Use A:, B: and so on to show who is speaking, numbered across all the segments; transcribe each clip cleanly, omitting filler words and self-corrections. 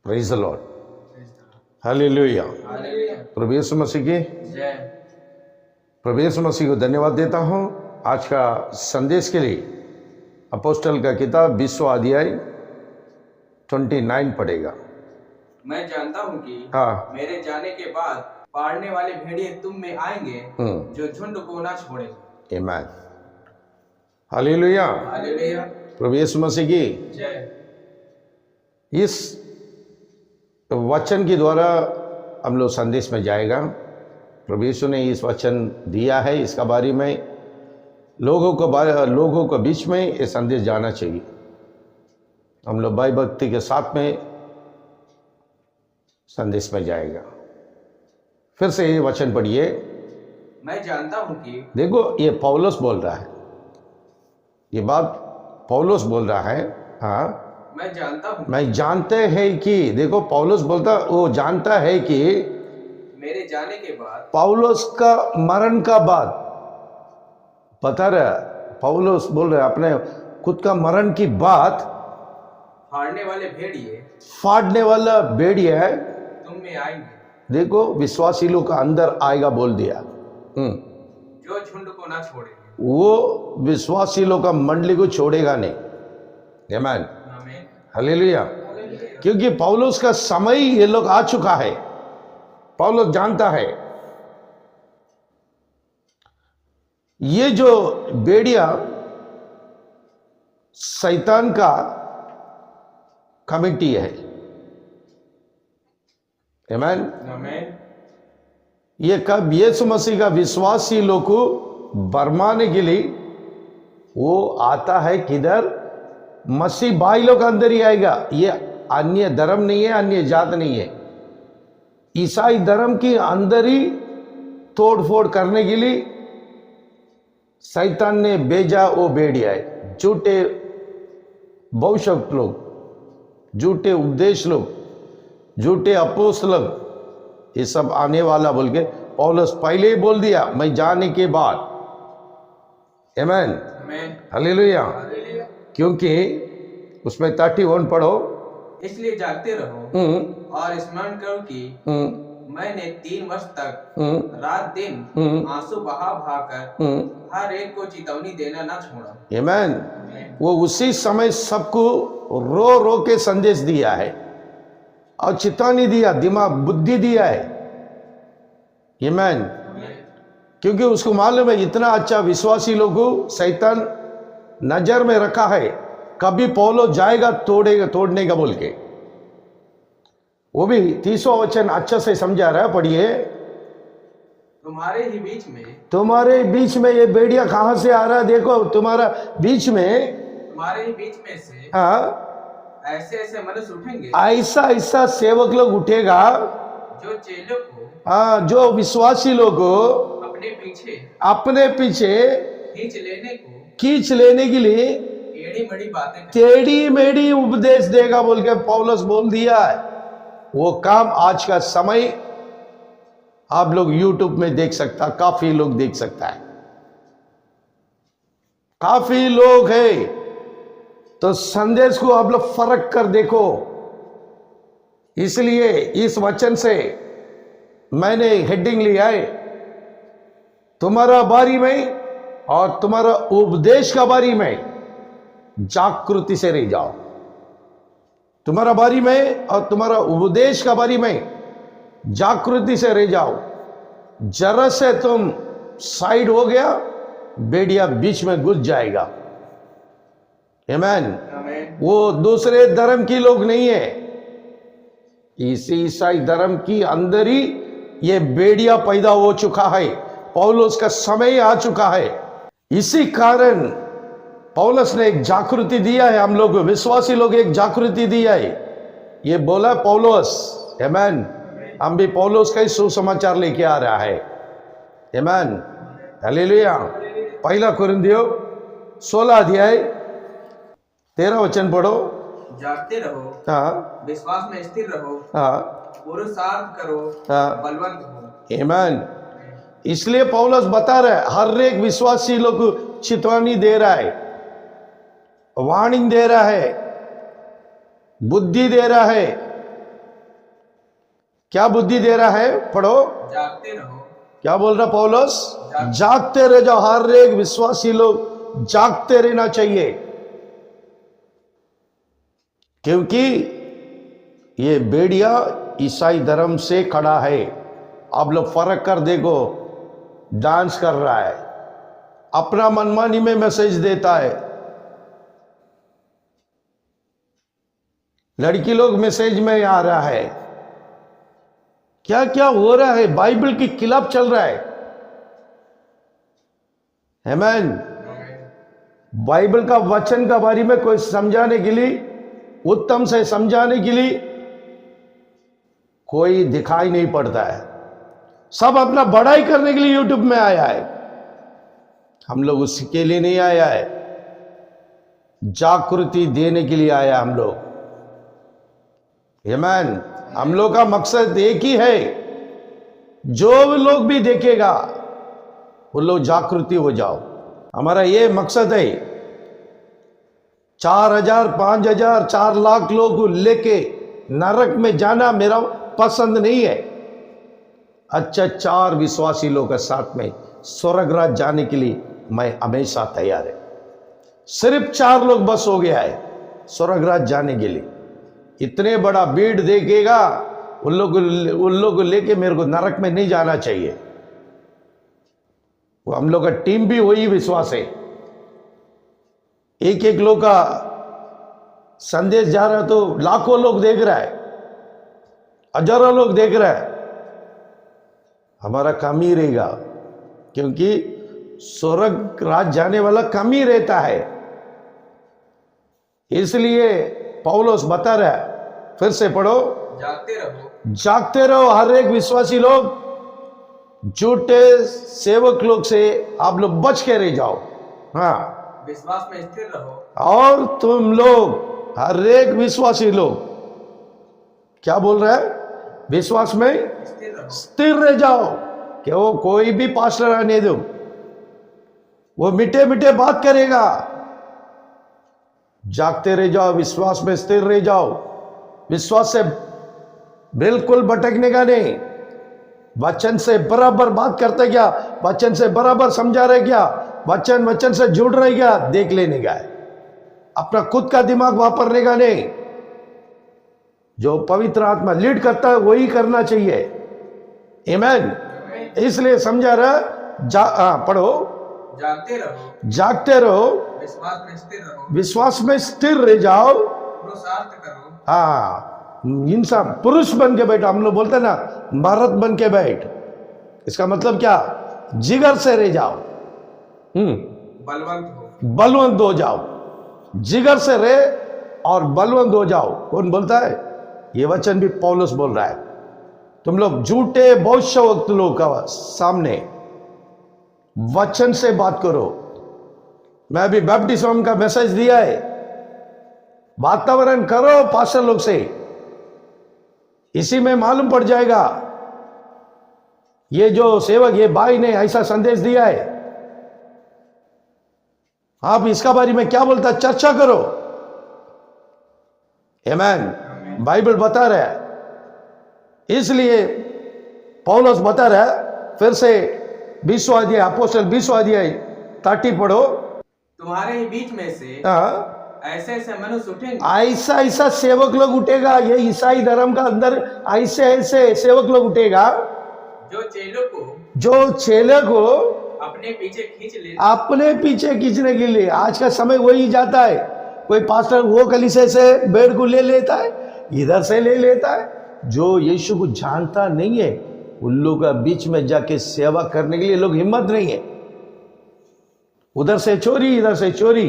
A: Praise the lord, hallelujah. प्रभु यीशु मसीह की
B: जय।
A: प्रभु यीशु मसीह को धन्यवाद देता हूँ। आज का संदेश के लिए अपोस्टल का किताब 20वां अध्याय 29 पढ़ेगा।
B: मैं जानता हूँ कि
A: हाँ,
B: मेरे जाने के बाद पाड़ने वाले भेड़िए तुम में आएंगे जो झुंड को ना छोड़ेंगे।
A: आमीन, हालेलुया।
B: हालेलुया।
A: प्रभु यीशु मसीह की
B: जय।
A: इस वचन के द्वारा हम लोग संदेश में जाएगा। प्रभु यीशु ने इस वचन दिया है, इसका बारे में लोगों को बीच में ये संदेश जाना चाहिए। हम लोग भाई भक्ति के साथ में संदेश में जाएगा। फिर से ये वचन पढ़िए।
B: मैं जानता हूँ कि
A: देखो, ये पौलुस बोल रहा है, ये बात पौलुस बोल रहा है। हाँ,
B: मैं जानता हूँ
A: मैं जानते हैं कि, देखो पौलुस बोलता, वो जानता है कि
B: मेरे जाने के बाद
A: पौलुस का मरण का बाद, बता रहा पौलुस बोल रहा है अपने खुद का मरण की बात,
B: फाड़ने वाले भेड़िए
A: फाड़ने वाला भेड़िया है,
B: तुम में आएंगे
A: देखो विश्वासी लोग का अंदर आएगा बोल दिया।
B: जो झुंड को ना छोड़ेंगे।
A: वो विश्वासी लोग का मंडली को छोड़ेगा नहीं। आमीन,
B: आमीन।
A: हालेलुया। क्योंकि पौलुस का समय ये लोग आ चुका है। पौलुस जानता है ये जो भेड़िया शैतान का कमिटी है। आमीन।
B: आमीन।
A: ये कब यीशु मसीह का विश्वासी लोग को बरमाने के लिए वो आता है, किधर? मसीह भाई लोग अंदर ही आएगा। ये अन्य धर्म नहीं है, अन्य जात नहीं है। ईसाई धर्म की अंदर ही तोड़ फोड़ करने के लिए शैतान ने भेजा वो भेड़िया है। झूठे भविष्यवक्ता लोग, झूठे उपदेश लोग, झूठे अपोस्तल लोग, ये सब आने वाला बोल के पौलुस पहले ही बोल दिया, मैं जाने के बाद। आमीन,
B: आमीन।
A: हालेलुया।
B: हालेलुया।
A: क्योंकि उसमें 31 पढ़ो।
B: इसलिए जागते रहो और स्मरण करो कि मैंने 3 वर्ष तक रात दिन आंसू बहा कर हर एक को चेतावनी देना ना छोड़ा।
A: आमीन। वो उसी समय सबको रो रो के संदेश दिया है और चेतावनी दिया, दिमाग बुद्धि दिया है। आमीन। क्योंकि उसको मालूम है इतना अच्छा विश्वासी लोगों को शैतान नजर में रखा है, कभी पौलुस जाएगा तोड़ने का बोल के। वो भी 30वां वचन अच्छा से समझा रहा है, पढ़िए।
B: तुम्हारे ही बीच में
A: ये भेड़िया कहां से आ रहा है? देखो, तुम्हारे बीच में
B: से
A: हाँ,
B: ऐसे ऐसे मनुष्य उठेंगे,
A: ऐसा सेवक लोग उठेगा
B: जो चेलों को,
A: हाँ, जो विश्वासी लोग को अपने पीछे खींच लेने के लिए टेढ़ी मेढ़ी उपदेश देगा बोल के पौलुस बोल दिया है। वो काम आज का समय आप लोग YouTube में देख सकता, काफी लोग देख सकता है, काफी लोग है। तो संदेश को आप लोग फर्क कर देखो। इसलिए इस वचन से मैंने हेडिंग लिया है, तुम्हारा बारी में और तुम्हारा उपदेश का बारी में जागृति से रह जाओ। तुम्हारा बारी में और तुम्हारा उपदेश का बारी में जागृति से रह जाओ। जरा से तुम साइड हो गया, भेड़िया बीच में घुस जाएगा। आमीन। वो दूसरे धर्म की लोग नहीं है, इसी ईसाई धर्म की अंदर ही ये भेड़िया पैदा हो चुका है। पौलुस का समय आ चुका है। इसी कारण पौलुस ने एक जागृति दिया है, हम लोग विश्वासी लोग एक जागृति दिया है। ये बोला पौलुस। आमीन। हम भी पौलुस का ही सुसमाचार लेके आ रहा है। आमीन, हालेलुया। पहला कुरिन्थियों 16 अध्याय 13 वचन पढ़ो।
B: जागते रहो,
A: हाँ,
B: विश्वास में स्थिर रहो,
A: हाँ,
B: पुरुषार्थ करो,
A: हाँ,
B: बलवंत हो।
A: आमीन। इसलिए पौलुस बता रहा है, हर एक विश्वासी लोग को चेतावनी दे रहा है, वार्निंग दे रहा है, बुद्धि दे रहा है। क्या बुद्धि दे रहा है? पढ़ो।
B: जागते रहो।
A: क्या बोल रहा पौलुस? जागते रह जाओ। हर एक विश्वासी लोग जागते रहना चाहिए, क्योंकि ये बेड़िया ईसाई धर्म से खड़ा है। आप लोग फर्क कर देखो, डांस कर रहा है, अपना मनमानी में मैसेज देता है। लड़की लोग मैसेज में आ रहा है, क्या क्या हो रहा है, बाइबल की खिलाफ चल रहा है। आमीन। बाइबल का वचन का बारे में कोई समझाने के लिए, उत्तम से समझाने के लिए कोई दिखाई नहीं पड़ता है। सब अपना बड़ाई करने के लिए यूट्यूब में आया है। हम लोग उसके लिए नहीं आया है, जागृति देने के लिए आया हम लोग। आमीन। हम लोग का मकसद एक ही है, जो लोग भी देखेगा वो लोग जागृति हो जाओ। हमारा ये मकसद है। 4000, 5000, 4 लाख लोग को लेके नरक में जाना मेरा पसंद नहीं है। अच्छा 4 विश्वासी लोग के साथ में स्वर्गराज जाने के लिए मैं हमेशा तैयार है। सिर्फ 4 लोग बस हो गया है स्वर्गराज जाने के लिए। इतने बड़ा भीड़ देखेगा, उन लोग को लेके मेरे को नरक में नहीं जाना चाहिए। वो हम लोग का टीम भी वही विश्वास है। एक एक लोग का संदेश जा रहा है तो लाखों लोग देख रहा है, हजारों लोग देख रहा है। हमारा काम ही रहेगा, क्योंकि स्वर्ग राज जाने वाला कम ही रहता है। इसलिए पौलुस बता रहा है, फिर से पढ़ो।
B: जागते रहो।
A: जागते रहो। हर एक विश्वासी लोग झूठे सेवक लोग से आप लोग बच के रह जाओ। हाँ,
B: विश्वास में स्थिर रहो।
A: और तुम लोग हर एक विश्वासी लोग क्या बोल रहा है? विश्वास में
B: स्थिर रहो।
A: स्थिर रह जाओ। कि वो कोई भी पास्टर आने दो, वो मीठे मीठे बात करेगा। जागते रह जाओ, विश्वास में स्थिर रह जाओ। विश्वास से बिल्कुल भटकने का नहीं। वचन से बराबर बात करते क्या, वचन से बराबर समझा रहे क्या, वचन से जुड़ रहे क्या, देख लेने का है। अपना खुद का दिमाग वापरने का नहीं। जो पवित्र आत्मा लीड करता है वही करना चाहिए। आमीन। इसलिए समझा रहा, पढ़ो।
B: जागते रहो।
A: जागते रहो।
B: विश्वास में स्थिर रहो।
A: विश्वास में स्थिर रह जाओ।
B: पुरुषार्थ करो।
A: हाँ, इंसान पुरुष बन के बैठो। हम लोग बोलते हैं ना, मर्द बन के बैठ। इसका मतलब क्या? जिगर से रह जाओ।
B: बलवंत हो।
A: बलवंत हो जाओ। जिगर से रहे और बलवंत हो जाओ। कौन बोलता है? ये वचन भी पौलुस बोल रहा है। तुम लोग झूठे भविष्यवक्ता लोग का सामने वचन से बात करो। मैं भी बैप्टिज्म का मैसेज दिया है। वातावरण करो पास्टर लोग से, इसी में मालूम पड़ जाएगा। ये जो सेवक, ये भाई ने ऐसा संदेश दिया है, आप इसका बारे में क्या बोलता, चर्चा करो। आमीन। बाइबल बता रहा है। इसलिए पौलुस बता रहा है, फिर से 20वां अध्याय, अपोस्तल 20वां अध्याय 30 पढ़ो।
B: तुम्हारे ही बीच में से ऐसे ऐसे मनुष्य उठेंगे।
A: ऐसा ऐसा सेवक लोग उठेगा। ये ईसाई धर्म का अंदर ऐसे ऐसे सेवक लोग उठेगा जो चेले को
B: अपने पीछे खींच ले।
A: अपने पीछे खींचने के लिए आज का समय वही जाता है। कोई पास्टर वो कलीसिया से बेड को ले लेता है, इधर से ले लेता है। जो यीशु को जानता नहीं है, उन लोगों का बीच में जाके सेवा करने के लिए लोग हिम्मत नहीं है। उधर से चोरी, इधर से चोरी।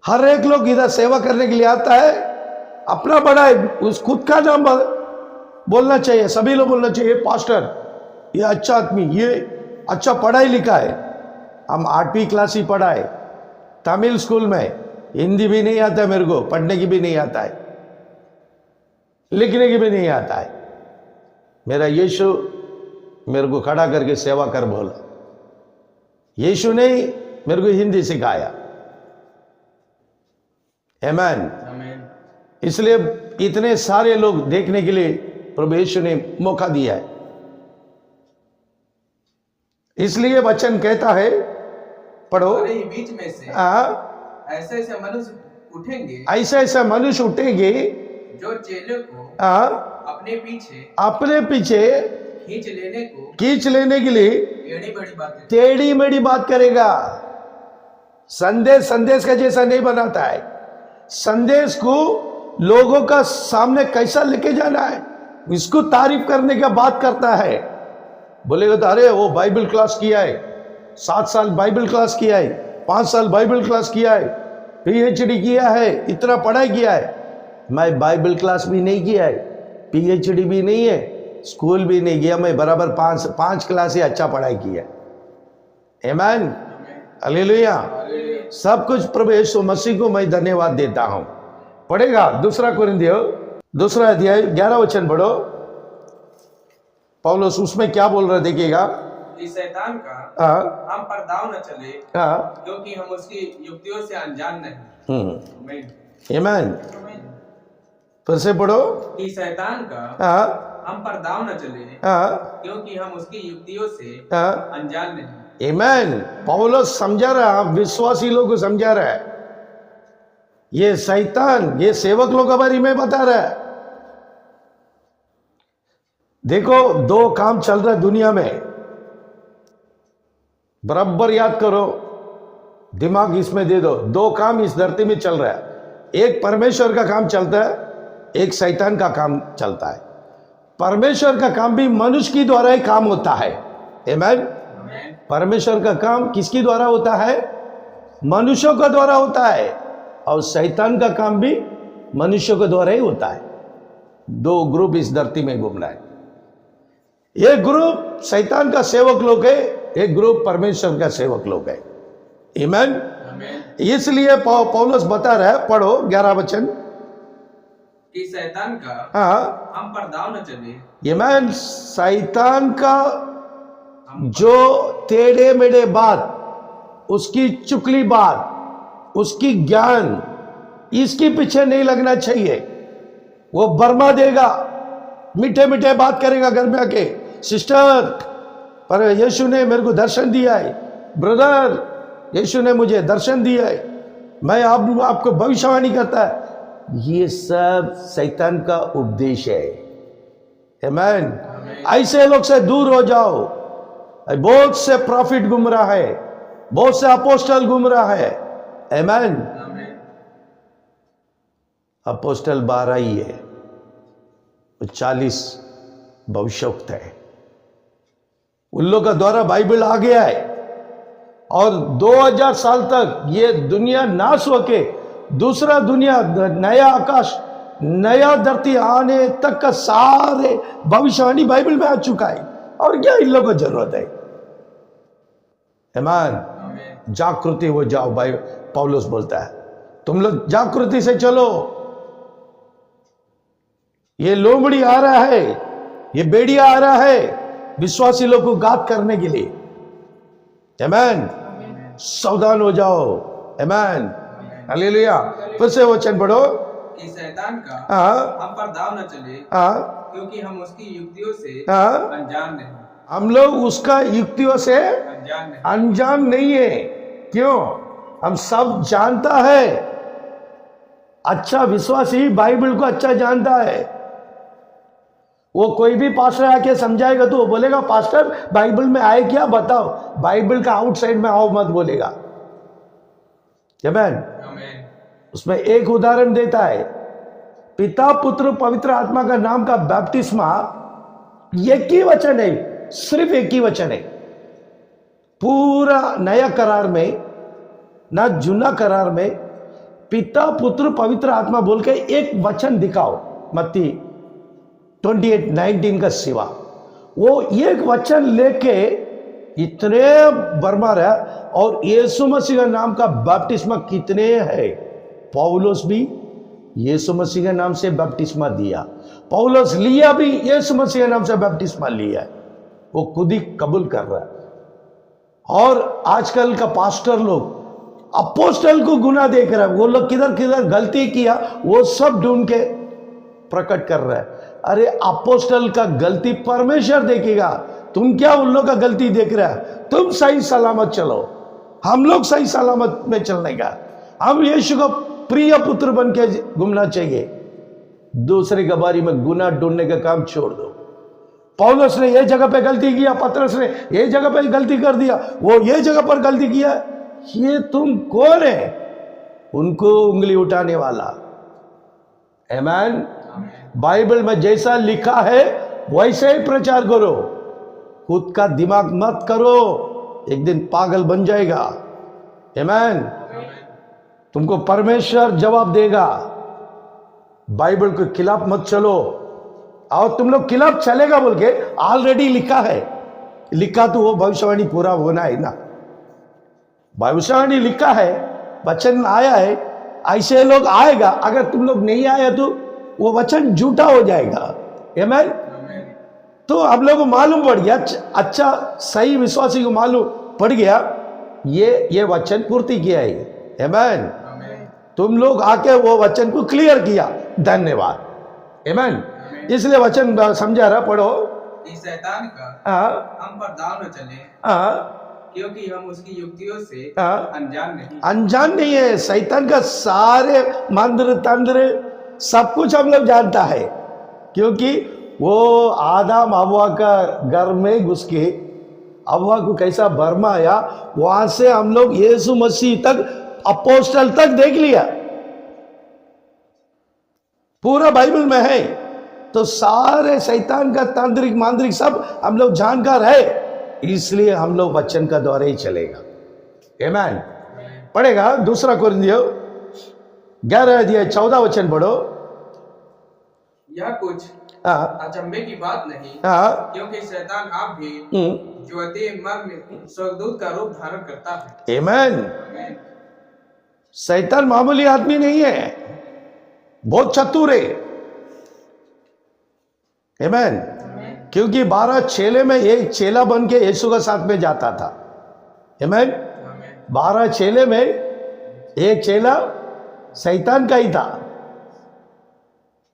A: हर एक लोग इधर सेवा करने के लिए आता है, अपना बड़ा है, उस खुद का नाम बोलना चाहिए। सभी लोग बोलना चाहिए, पास्टर ये अच्छा आदमी, ये अच्छा पढ़ाई लिखा है। हम 8वीं क्लास ही पढ़ा है, तमिल स्कूल में। हिंदी भी नहीं आता मेरे को, पढ़ने की भी नहीं आता है, लिखने की भी नहीं आता है। मेरा यीशु मेरे को खड़ा करके सेवा कर बोला। यीशु ने मेरे को हिंदी सिखाया। आमीन। इसलिए इतने सारे लोग देखने के लिए प्रभु यीशु ने मौका दिया है। इसलिए वचन कहता है, पढ़ो,
B: हमारे ही बीच में से ऐसे ऐसे मनुष्य उठेंगे,
A: ऐसे ऐसे मनुष्य उठेंगे
B: जो चेले को अपने पीछे खींच लेने के लिए टेढ़ी मेढ़ी बात करेगा। संदेश का जैसा नहीं बनाता है। संदेश को लोगों का सामने कैसा लेके जाना है, इसको तारीफ करने का बात करता है। बोलेगा तो अरे वो बाइबल क्लास किया है, 7 साल बाइबल क्लास किया है, 5 साल बाइबल क्लास किया है, PhD किया है, इतना पढ़ाई किया है। मैं बाइबल क्लास भी नहीं किया है, PhD भी नहीं है, स्कूल भी नहीं गया, मैं बराबर 5 क्लास ही अच्छा पढ़ाई किया। आमीन, हालेलुया। सब कुछ प्रभु यीशु मसीह को मैं धन्यवाद देता हूं। पढ़ेगा 2 कुरिन्थियों 2 अध्याय 11 वचन पढ़ो। पौलुस उसमें क्या बोल रहा है देखिएगा। कि शैतान का हम पर दाव न चले, क्योंकि हम उसकी युक्तियों से अनजान नहीं।
A: आमीन। फिर से पढ़ो। कि
B: शैतान का हम पर दाव न चले, क्योंकि हम उसकी युक्तियों से अनजान नहीं।
A: आमीन। पौलुस समझा रहा, विश्वासी लोग को समझा रहा है। ये शैतान, ये सेवक लोग के बारे में बता रहा है। देखो 2 काम चल रहा है दुनिया में, बराबर याद करो, दिमाग इसमें दे दो। 2 काम इस धरती में चल रहा है। एक परमेश्वर का काम चलता है, एक शैतान का काम चलता है। परमेश्वर का काम भी मनुष्य की द्वारा ही काम होता है। आमीन। परमेश्वर का काम किसके द्वारा होता है? मनुष्यों के द्वारा होता है। और शैतान का काम भी मनुष्यों के द्वारा ही होता है। 2 ग्रुप इस धरती में घूम रहा है। एक ग्रुप शैतान का सेवक लोग है, एक ग्रुप परमेश्वर का सेवक लोग है। आमीन। इसलिए पौलुस बता रहा है, पढ़ो 11 वचन।
B: कि शैतान का हम पर दाव न चले।
A: आमीन। शैतान का जो टेढ़े मेढ़े बात, उसकी चुगली बात, उसकी ज्ञान, इसके पीछे नहीं लगना चाहिए। वो बर्मा देगा, मीठे मीठे बात करेगा घर में आके, सिस्टर पर यीशु ने मेरे को दर्शन दिया है, ब्रदर यीशु ने मुझे दर्शन दिया है, मैं आपको भविष्यवाणी करता है। ये सब शैतान का उपदेश है। आमीन। ऐसे लोग से दूर हो जाओ। बहुत से प्रॉफिट घूम रहा है, बहुत से अपोस्टल घूम रहा है। आमीन। अपोस्टल 12 ही है, 40 भविष्योक्त है। उन लोगों का द्वारा बाइबल आ गया है। और 2000 साल तक ये दुनिया नाश होके दूसरा दुनिया, नया आकाश, नया धरती आने तक का सारे भविष्यवाणी बाइबल में आ चुका है। और क्या इन लोगों को जरूरत है? आमीन। जागृति हो जाओ, भाई पौलुस बोलता है, तुम लोग जागृति से चलो। ये लोमड़ी आ रहा है, ये बेड़िया आ रहा है विश्वासी लोग को घात करने के लिए। आमीन। सावधान हो जाओ। आमीन, हालेलुया। फिर से वचन पढ़ो।
B: कि शैतान का हम पर दाव न चले, क्योंकि हम उसकी युक्तियों से अनजान नहीं।
A: हम लोग उसका युक्तियों से अनजान नहीं है। क्यों? हम सब जानता है। अच्छा विश्वासी बाइबल को अच्छा जानता है। वो कोई भी पास्टर आके समझाएगा तो वो बोलेगा, पास्टर बाइबल में आए क्या बताओ, बाइबल का आउटसाइड में आओ मत बोलेगा। आमीन। उसमें एक उदाहरण देता है, पिता पुत्र पवित्र आत्मा का नाम का बैप्टिस्मा एक ही वचन है, सिर्फ एक ही वचन है। पूरा नया करार में, ना जुना करार में, पिता पुत्र पवित्र आत्मा बोल के एक वचन दिखाओ, मत्ती 28:19 का सिवा। वो एक वचन लेके इतने बर्मा रहा। और यीशु मसीह का नाम का बपतिस्मा कितने है? पौलुस भी यीशु मसीह के नाम से बपतिस्मा दिया, पौलुस लिया भी यीशु मसीह के नाम से बपतिस्मा लिया। वो खुद ही कबूल कर रहा है। और आजकल का पास्टर लोग अपोस्टल को गुनाह देख रहा है। वो लोग किधर किधर गलती किया वो सब ढूंढ के प्रकट कर रहा है। अरे अपोस्टल का गलती परमेश्वर देखेगा, तुम क्या उन लोग का गलती देख रहा है? तुम सही सलामत चलो, हम लोग सही सलामत में चलने का, हम यीशु को प्रिय पुत्र बन के घूमना चाहिए। दूसरे के बारे में गुनाह ढूंढने का काम छोड़ दो। पौलुस ने ये जगह पे गलती किया, पतरस ने ये जगह पे गलती कर दिया, वो ये जगह पर गलती किया, ये तुम कौन है उनको उंगली उठाने वाला? आमीन। बाइबल में जैसा लिखा है वैसे ही प्रचार करो, खुद का दिमाग मत करो, एक दिन पागल बन जाएगा। आमीन। तुमको परमेश्वर जवाब देगा। बाइबल के खिलाफ मत चलो, और तुम लोग खिलाफ चलेगा बोल के ऑलरेडी लिखा है, लिखा तो वो भविष्यवाणी पूरा होना है ना। भविष्यवाणी लिखा है, वचन आया है, ऐसे लोग आएगा। अगर तुम लोग नहीं आया तो वो वचन झूठा हो जाएगा। आमीन। तो हम लोग को मालूम पड़ गया, अच्छा सही विश्वासी को मालूम पड़ गया ये वचन पूर्ति किया है। आमीन। तुम लोग आके वो वचन को क्लियर किया, धन्यवाद। आमीन। इसलिए वचन समझा रहा, पढ़ो।
B: इस शैतान का हम पर दाव न चले, क्योंकि हम उसकी युक्तियों से अनजान नहीं है। शैतान का सारे मंत्र तंत्र सब कुछ हम लोग जानता है, क्योंकि वो आदम हव्वा का घर में घुस के हव्वा को कैसा भरमाया, वहां से हम लोग यीशु मसीह तक, अपोस्टल तक देख लिया, पूरा बाइबल में है। तो सारे शैतान का तांत्रिक मांत्रिक सब हम लोग जानकार है, इसलिए हम लोग वचन का द्वारा ही चलेगा। आमीन। पढ़ेगा दूसरा कोरिन्थियों 11 अध्याय 14 वचन पढ़ो। यह कुछ अचंभे की बात नहीं, क्योंकि शैतान आप भी ज्योति मर्म स्वर्गदूत का रूप धारण करता है।
A: आमीन। शैतान मामूली आदमी नहीं है, बहुत चतुर है। आमीन। क्योंकि 12 चेले में एक चेला बन के यीशु के साथ में जाता था। आमीन। 12 चेले में एक चेला शैतान का ही था।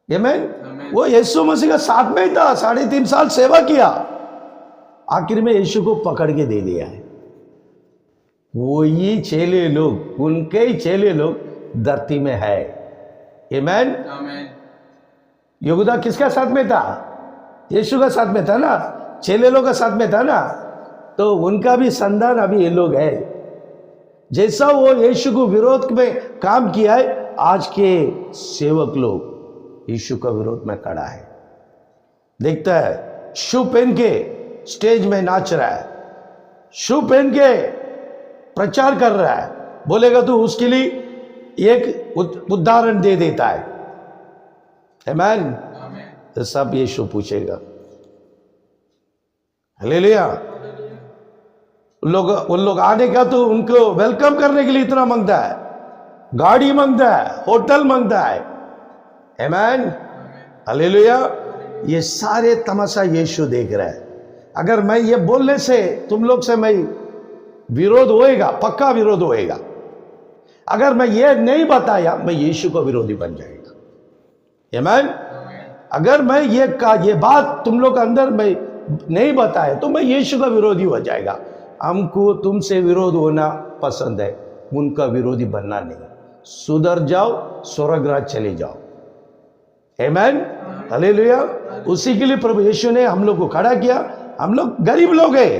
A: आमीन। वो यीशु मसीह का साथ में ही था, 3.5 साल सेवा किया, आखिर में यीशु को पकड़ के दे दिया है। वही चेले लोग, उनके ही चेले लोग धरती में है। आमीन। यहूदा किसका साथ में था? यीशु का साथ में था ना, चेले लोग का साथ में था ना, तो उनका भी संतान अभी ये लोग है। जैसा वो यीशु को विरोध में काम किया है, आज के सेवक लोग यीशु का विरोध में खड़ा है। देखता है शू पहन के स्टेज में नाच रहा है, शू पहन के प्रचार कर रहा है, बोलेगा तो उसके लिए एक उदाहरण दे देता है। आमीन। तो सब यीशु पूछेगा। हालेलुया। उन लोग आने का तो उनको वेलकम करने के लिए इतना मांगता है, गाड़ी मांगता है, होटल मांगता है। आमीन। हालेलुया। ये सारे तमाशा यीशु देख रहा है। अगर मैं ये बोलने से तुम लोग से मैं विरोध होएगा, पक्का विरोध होएगा। अगर मैं ये नहीं बताया, मैं यीशु का विरोधी बन जाएगा। आमीन। अगर मैं ये बात तुम लोग के अंदर में नहीं बताया, तो मैं यीशु का विरोधी हो जाएगा। हमको तुमसे विरोध होना पसंद है, उनका विरोधी बनना नहीं। सुधर जाओ, स्वर्गराज चले जाओ। आमीन। हालेलुया। उसी के लिए प्रभु यीशु ने हम लोग को खड़ा किया। हम लोग गरीब लोग हैं।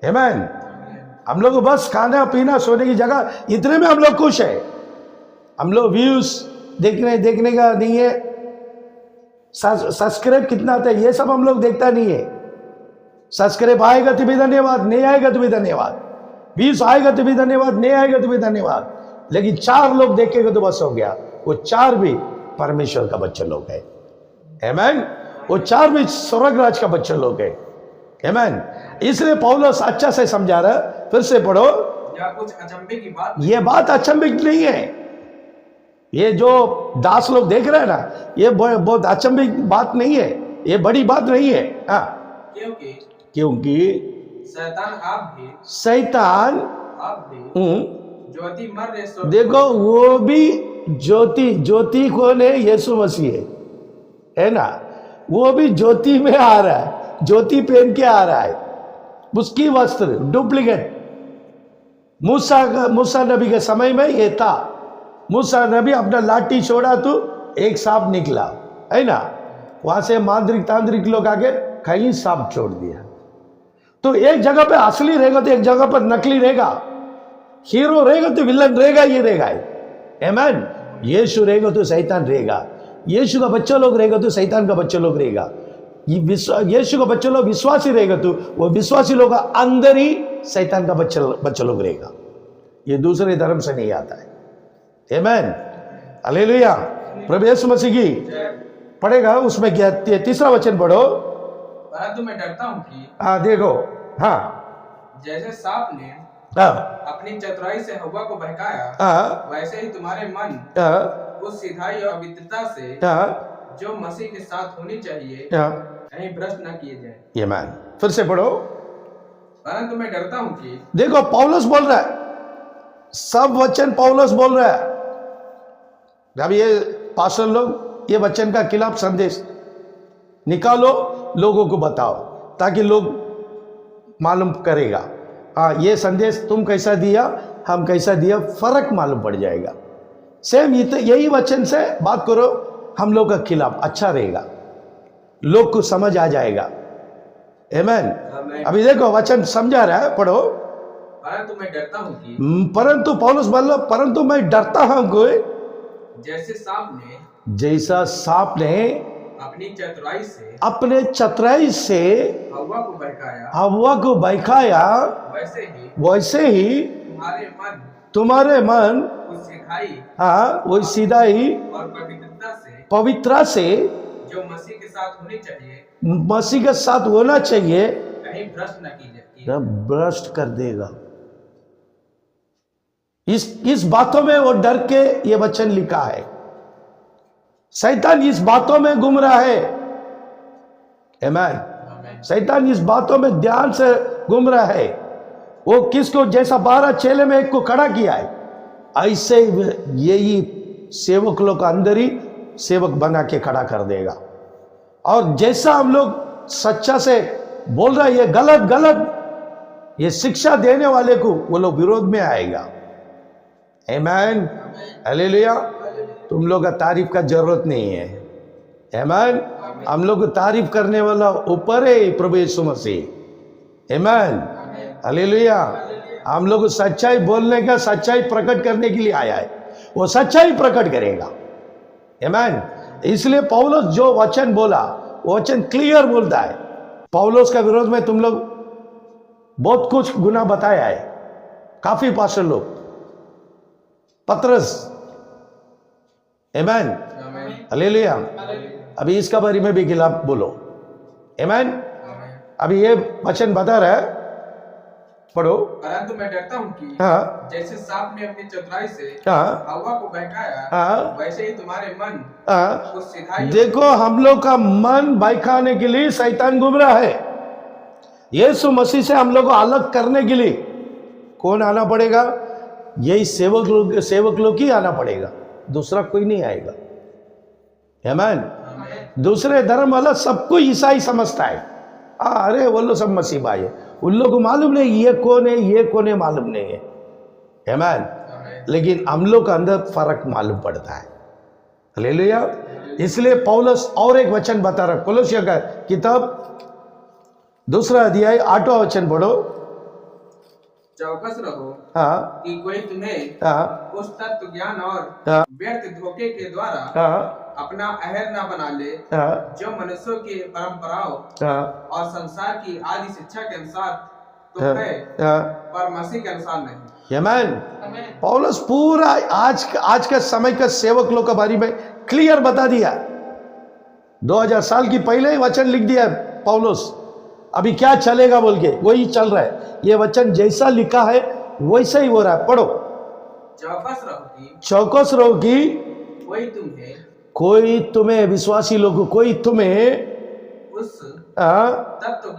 A: आमीन। हम लोग को बस खाना पीना सोने की जगह, इतने में हम लोग खुश है। हम लोग व्यूज देखने का नहीं है, सब्सक्राइब कितना आता है ये सब हम लोग देखता नहीं है। सब्सक्राइब आएगा तो भी धन्यवाद, नहीं आएगा तो भी धन्यवाद, व्यूज आएगा तो भी धन्यवाद, नहीं आएगा तो भी धन्यवाद, लेकिन 4 लोग देखेगा तो बस हो गया। वो 4 भी परमेश्वर का बच्चा लोग है। आमीन। वो 4 भी स्वर्गराज का बच्चा लोग है। आमीन। इसलिए पौलुस अच्छा से समझा रहा है, फिर से पढ़ो।
B: या कुछ अचंभे की बात,
A: ये बात अचंभे की नहीं है। ये जो दास लोग देख रहे हैं ना, ये बहुत अचंभे की बात नहीं है, ये बड़ी बात नहीं है। क्योंकि शैतान
B: आप भी ज्योति
A: देखो, वो भी ज्योति कौन है? यीशु मसीह है। है ना, वो भी ज्योति में आ रहा है, ज्योति पहन के आ रहा है, उसकी वस्त्र डुप्लीकेट। मूसा नबी के समय में ये था, मूसा नबी अपना लाठी छोड़ा तो एक सांप निकला, है ना, वहां से मांत्रिक तांत्रिक लोग आके कहीं सांप छोड़ दिया। तो एक जगह पे असली रहेगा तो एक जगह पर नकली रहेगा, हीरो रहेगा तो विलन रहेगा, ये रहेगा। आमीन। यीशु रहेगा तो शैतान रहेगा, यीशु का बच्चा लोग रहेगा तो शैतान का बच्चा लोग रहेगा, यीशु का बच्चा लोग विश्वासी रहेगा तो वो विश्वासी लोग का अंदर ही शैतान का बच्चा लोग रहेगा। ये दूसरे धर्म से नहीं आता है। आमीन, हालेलुया। प्रभु यीशु मसीह की पढ़ेगा, उसमें क्या तीसरा वचन पढ़ो।
B: परंतु मैं डरता हूँ कि
A: हाँ देखो, हाँ
B: जैसे सांप ने
A: हाँ
B: अपनी चतुराई से हवा को बहकाया,
A: हाँ
B: वैसे ही तुम्हारे मन
A: हाँ
B: उस सिधाई और पवित्रता से
A: हाँ
B: जो मसीह के साथ होनी चाहिए
A: हाँ,
B: कहीं भ्रष्ट न किए जाए।
A: ये मैन फिर से पढ़ो।
B: परंतु मैं डरता हूँ कि
A: देखो पौलुस बोल रहा है, सब वचन पौलुस बोल रहा है। जब ये पास्टर लोग ये वचन का खिलाफ संदेश निकालो, लोगों को बताओ ताकि लोग मालूम करेगा, हाँ ये संदेश तुम कैसा दिया, हम कैसा दिया, फर्क मालूम पड़ जाएगा। सेम यही वचन से बात करो हम लोग का खिलाफ, अच्छा रहेगा, लोग को समझ आ जाएगा। आमीन। अभी देखो वचन समझा रहा है, पढ़ो।
B: परंतु मैं डरता हूँ कि
A: परंतु पौलुस बोल रहा, परंतु मैं डरता हूं कोई जैसा सांप ने
B: अपनी चतुराई से
A: अपने चतुराई से
B: हवा को बहकाया,
A: वैसे ही तुम्हारे मन
B: उस सिधाई
A: हाँ वो सीधाई
B: और
A: पवित्रता से
B: जो मसीह के साथ होनी चाहिए,
A: मसीह के साथ होना चाहिए,
B: कहीं भ्रष्ट न की जाए।
A: भ्रष्ट कर देगा। इस बातों में वो डर के ये वचन लिखा है। शैतान इस बातों में घूम रहा है। आमीन। शैतान इस बातों में ध्यान से घूम रहा है। वो किसको, जैसा 12 चेले में एक को खड़ा किया है, ऐसे यही सेवक लोग का अंदर ही सेवक बना के खड़ा कर देगा। और जैसा हम लोग सच्चा से बोल रहा है ये गलत गलत, ये शिक्षा देने वाले को वो लोग विरोध में आएगा। आमीन, हालेलुया। तुम लोग का तारीफ का जरूरत नहीं है। आमीन। हम लोग को तारीफ करने वाला ऊपर है प्रभु यीशु मसीह। आमीन, हालेलुया। हम लोग सच्चाई बोलने का, सच्चाई प्रकट करने के लिए आया है, वो सच्चाई प्रकट करेगा। आमीन। इसलिए पौलुस जो वचन बोला वो वचन क्लियर बोलता है। पौलुस का विरोध में तुम लोग बहुत कुछ गुना बताया है, काफी पास्टर लोग, पतरस। आमीन, हालेलुया। अभी इसका बारे में भी खिलाफ बोलो। आमीन। अभी ये वचन बता रहा है, पढ़ो।
B: परंतु मैं डरता हूँ कि
A: हाँ
B: जैसे सांप ने अपनी चतुराई से
A: हाँ
B: हवा को बहकाया,
A: हाँ
B: वैसे ही तुम्हारे मन
A: हाँ।
B: उस सिधाई।
A: देखो हम लोग का मन बहकाने के लिए शैतान घूम रहा है। यीशु मसीह से हम लोग को अलग करने के लिए कौन आना पड़ेगा? यही सेवक लोग ही आना पड़ेगा, दूसरा कोई नहीं आएगा। आमीन। दूसरे धर्म वाला सबको ईसाई समझता है, अरे वो लोग सब मसीह भाई है, उन लोगों को मालूम नहीं ये कौन है, ये कौन है, मालूम नहीं है। आमीन। लेकिन हम लोग का अंदर फर्क मालूम पड़ता है। हालेलुया। इसलिए पौलुस और एक वचन बता रहा है, कोलोसियों का किताब 2 अध्याय 8वां वचन पढ़ो।
B: चौकस रहो
A: हाँ
B: कि कोई तुम्हें
A: हाँ
B: उस तत्व ज्ञान और
A: हाँ
B: व्यर्थ धोखे के द्वारा
A: हाँ
B: अपना अहर न बना ले,
A: हाँ
B: जो मनुष्यों की परंपराओं
A: हाँ
B: और संसार की आदि शिक्षा के अनुसार तो
A: हाँ,
B: है,
A: हाँ।
B: पर मसीह के अनुसार नहीं।
A: आमीन। पौलुस पूरा आज का समय का सेवक लोग के बारे में क्लियर बता दिया। 2000 साल की पहले ही वचन लिख दिया पौलुस, अभी क्या चलेगा बोल के वही चल रहा है। ये वचन जैसा लिखा है वैसा ही हो रहा है। पढ़ो। चौकस रहो कि कोई तुम्हें विश्वासी लोग, कोई तुम्हें
B: उस
A: तत्व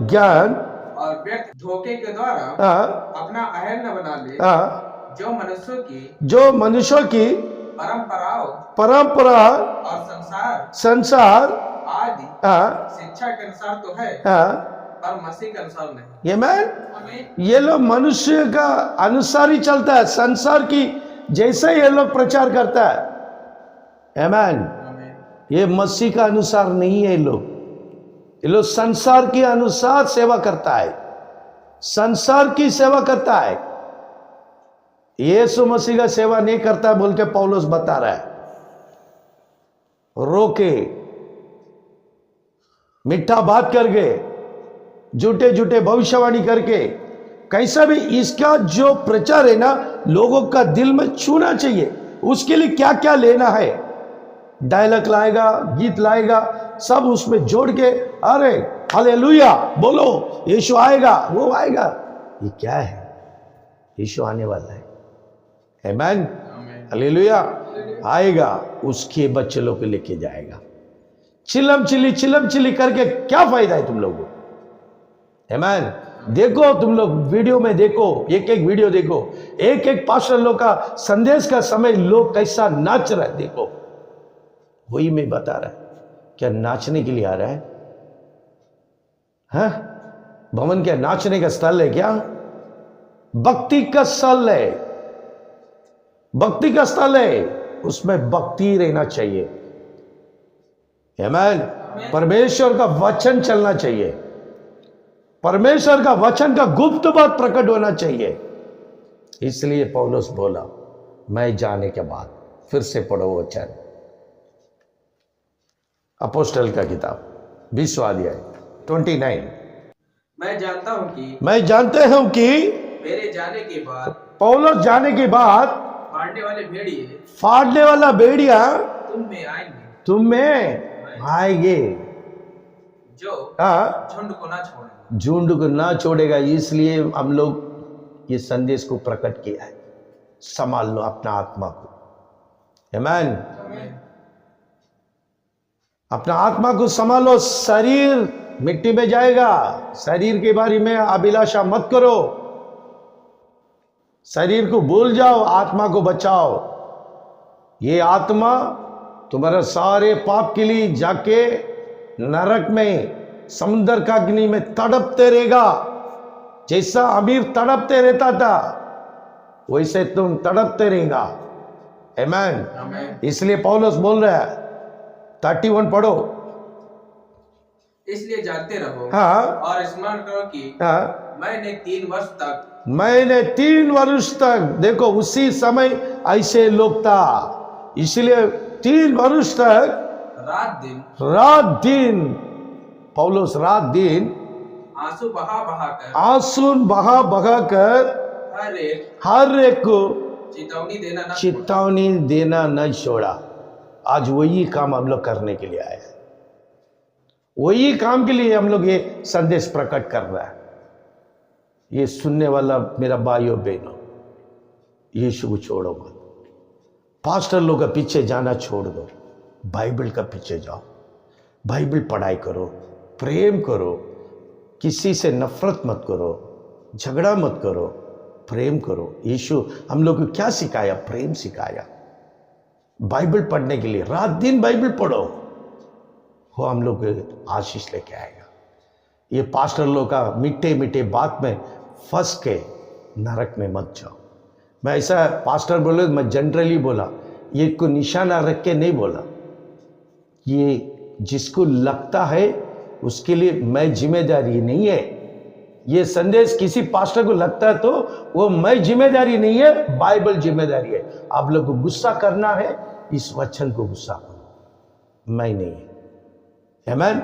A: ज्ञान
B: और व्यर्थ धोखे के द्वारा अपना अहल न बना ले, जो मनुष्यों की परंपराओं
A: परंपरा
B: और संसार
A: संसार
B: आदि
A: हाँ
B: शिक्षा के अनुसार तो है,
A: हाँ
B: पर मसीह के अनुसार नहीं।
A: ये मैं
B: हमें
A: ये लोग मनुष्य का अनुसार ही चलता है, संसार की जैसा ये लोग प्रचार करता है। आमीन।
B: हमें
A: ये मसीह का अनुसार नहीं है। ये लोग संसार के अनुसार सेवा करता है, संसार की सेवा करता है। यीशु मसीह का सेवा नहीं करता बोल के पौलुस बता रहा है। रोके, मीठा बात करके, झूठे झूठे भविष्यवाणी करके, कैसा भी इसका जो प्रचार है ना, लोगों का दिल में छूना चाहिए। उसके लिए क्या क्या लेना है, डायलॉग लाएगा, गीत लाएगा, सब उसमें जोड़ के अरे हालेलुया बोलो, यीशु आएगा, वो आएगा। ये क्या है? यीशु आने वाला है। आमीन। हालेलुया। आएगा, उसके बच्चे लोग को लेके जाएगा। चिलम चिली करके क्या फायदा है तुम लोगों को? आमीन। देखो तुम लोग वीडियो में देखो, एक एक वीडियो देखो, एक एक पास्टर लोग का संदेश का समय लोग कैसा नाच रहा है देखो। वही मैं बता रहा है, क्या नाचने के लिए आ रहा है? हाँ, भवन क्या नाचने का स्थल है क्या? भक्ति का स्थल है, भक्ति का स्थल है, उसमें भक्ति रहना चाहिए। आमीन। परमेश्वर का वचन चलना चाहिए, परमेश्वर का वचन का गुप्त बात प्रकट होना चाहिए। इसलिए पौलुस बोला, मैं जाने के बाद, फिर से पढ़ो वचन, अपोस्टल का किताब 20वां अध्याय 29।
B: मैं जानता हूं कि
A: मैं जानते हूं कि
B: मेरे जाने के बाद
A: पौलुस जाने के बाद
B: फाड़ने वाले भेड़िए
A: फाड़ने वाला भेड़िया
B: तुम में आएंगे,
A: तुम में आएंगे,
B: जो
A: हाँ,
B: झुंड को ना छोड़ेंगे।
A: झुंड को ना छोड़ेगा। इसलिए हम लोग ये संदेश को प्रकट किया है, संभाल लो अपना आत्मा को। आमीन। अपना आत्मा को संभालो। शरीर मिट्टी में जाएगा, शरीर के बारे में अभिलाषा मत करो, शरीर को भूल जाओ, आत्मा को बचाओ। ये आत्मा तुम्हारे सारे पाप के लिए जाके नरक में, समुद्र का अग्नि में तड़पते रहेगा। जैसा अमीर तड़पते रहता था, वैसे तुम तड़पते रहेगा। आमीन। इसलिए पौलुस बोल रहा है, 31 पढ़ो।
B: इसलिए जागते रहो,
A: हाँ,
B: और स्मरण करो कि
A: हाँ,
B: मैंने 3 वर्ष तक
A: देखो उसी समय ऐसे लोग था, इसलिए 3 वर्ष तक रात दिन पौलुस रात दिन
B: आंसू
A: बहा कर हर एक को चेतावनी देना नहीं छोड़ा। आज वही काम हम लोग करने के लिए आए हैं, वही काम के लिए हम लोग ये संदेश प्रकट कर रहा है। ये सुनने वाला मेरा भाइयों बहनों, यीशु को छोड़ो मत, पास्टर लोग का पीछे जाना छोड़ दो, बाइबल का पीछे जाओ, बाइबल पढ़ाई करो, प्रेम करो, किसी से नफरत मत करो, झगड़ा मत करो, प्रेम करो। यीशु हम लोग को क्या सिखाया? प्रेम सिखाया। बाइबल पढ़ने के लिए रात दिन बाइबल पढ़ो, वो हम लोग को आशीष लेके आएगा। ये पास्टर लोग का मीठे मीठे बात में फंस के नरक में मत जाओ। मैं ऐसा पास्टर बोले, मैं जनरली बोला, ये को निशाना रख के नहीं बोला। ये जिसको लगता है उसके लिए मैं जिम्मेदारी नहीं है। ये संदेश किसी पास्टर को लगता है तो वो मैं जिम्मेदारी नहीं है, बाइबल जिम्मेदारी है। आप लोग को गुस्सा करना है, इस वचन को गुस्सा करो, मैं नहीं है। आमीन।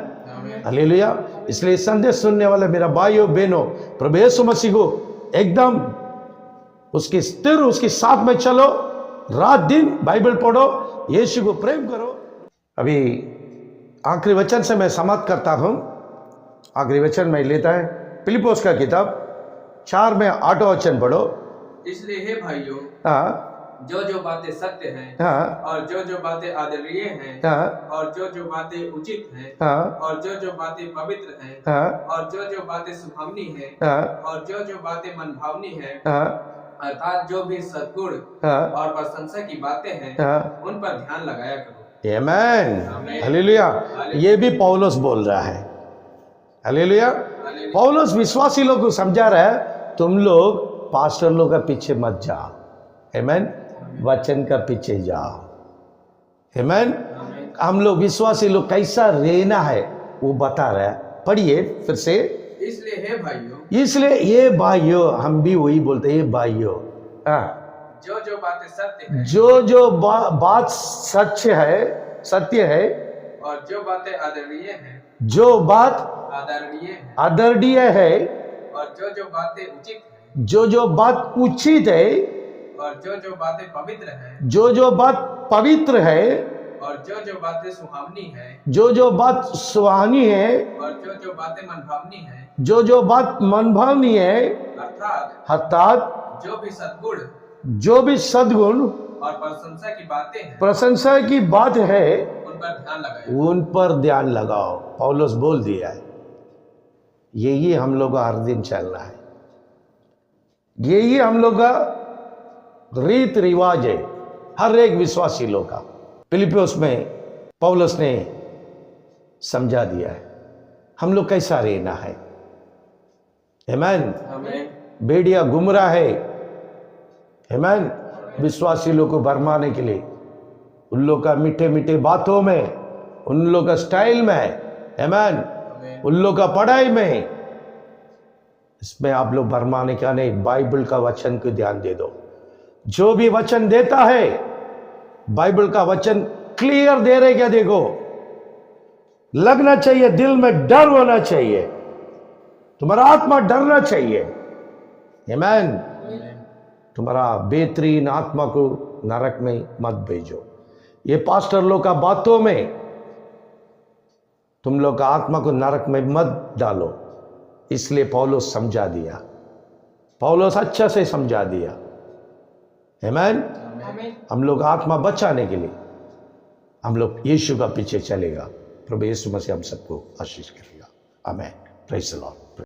A: हालेलुया। इसलिए संदेश सुनने वाले मेरा भाइयों बहनों, प्रभु यीशु मसीह को एकदम उसके स्थिर, उसके साथ में चलो, रात दिन बाइबल पढ़ो, यीशु को प्रेम करो। अभी आखिरी वचन से मैं समाप्त करता हूं। आखिरी वचन में लेता है फिलिप्पियोस का किताब 4 में 8 वचन पढ़ो।
B: इसलिए हे भाइयों,
A: हाँ,
B: जो जो बातें सत्य हैं,
A: हाँ,
B: और जो जो बातें आदरणीय हैं,
A: हाँ,
B: और जो जो बातें उचित हैं,
A: हाँ,
B: और जो जो बातें पवित्र हैं,
A: हाँ,
B: और जो जो बातें सुहावनी हैं,
A: हाँ,
B: और जो जो बातें मनभावनी हैं,
A: हाँ,
B: अर्थात जो भी सद्गुण
A: हाँ,
B: और प्रशंसा की बातें हैं
A: हाँ,
B: उन पर ध्यान लगाया करो।
A: आमेन, हालेलुया। ये भी पौलुस बोल रहा है, हालेलुया। पौलुस विश्वासी लोग को समझा रहा है, तुम लोग पास्टर लोग का पीछे मत जाओ, आमेन, वचन का पीछे जाओ, आमेन। हम लोग विश्वासी लोग कैसा रहना है वो बता रहा है। पढ़िए फिर से।
B: इसलिए हे भाइयों,
A: इसलिए ये भाइयों, हम भी वही बोलते हैं, ये भाइयों, हाँ,
B: जो जो बातें सत्य हैं
A: जो बात सच है, सत्य है,
B: और जो बातें आदरणीय हैं,
A: जो बात
B: आदरणीय हैं,
A: आदरणीय है,
B: और जो बातें उचित हैं,
A: जो बात उचित है,
B: और जो बातें पवित्र हैं,
A: जो बात पवित्र है,
B: और जो बातें सुहावनी हैं,
A: जो बात सुहानी है,
B: और जो बातें मनभावनी हैं,
A: जो बात मनभावनी है, अर्थात
B: जो भी सद्गुण
A: जो भी सद्गुण
B: और प्रशंसा की बातें हैं
A: प्रशंसा की बात है,
B: उन पर ध्यान लगाओ।
A: उन पर ध्यान लगाओ। पौलुस बोल दिया है, यही हम लोग का हर दिन चलना है, यही हम लोग का रीत रिवाज है, हर एक विश्वासी लोग का। फिलिपियोस में पौलुस ने समझा दिया है हम लोग कैसा रहना है, आमेन। भेड़िया गुमराह है, आमेन, विश्वासी लोग को भरमाने के लिए, उन लोग का मीठे मीठे बातों में, उन लोग का स्टाइल में, आमेन, उन लोग का पढ़ाई में, इसमें आप लोग भरमाने का नहीं, बाइबल का वचन को ध्यान दे दो। जो भी वचन देता है, बाइबल का वचन क्लियर दे रहे क्या, देखो, लगना चाहिए, दिल में डर होना चाहिए, तुम्हारा आत्मा डरना चाहिए, आमेन। तुम्हारा बेहतरीन आत्मा को नरक में मत भेजो। ये पास्टर लोग का बातों में तुम लोग का आत्मा को नरक में मत डालो। इसलिए पौलुस समझा दिया, पौलुस अच्छा से समझा दिया, आमेन। हम लोग आत्मा बचाने के लिए हम लोग यीशु का पीछे चलेगा। प्रभु यीशु मसीह हम सबको आशीष करेगा, आमेन। Praise the Lord.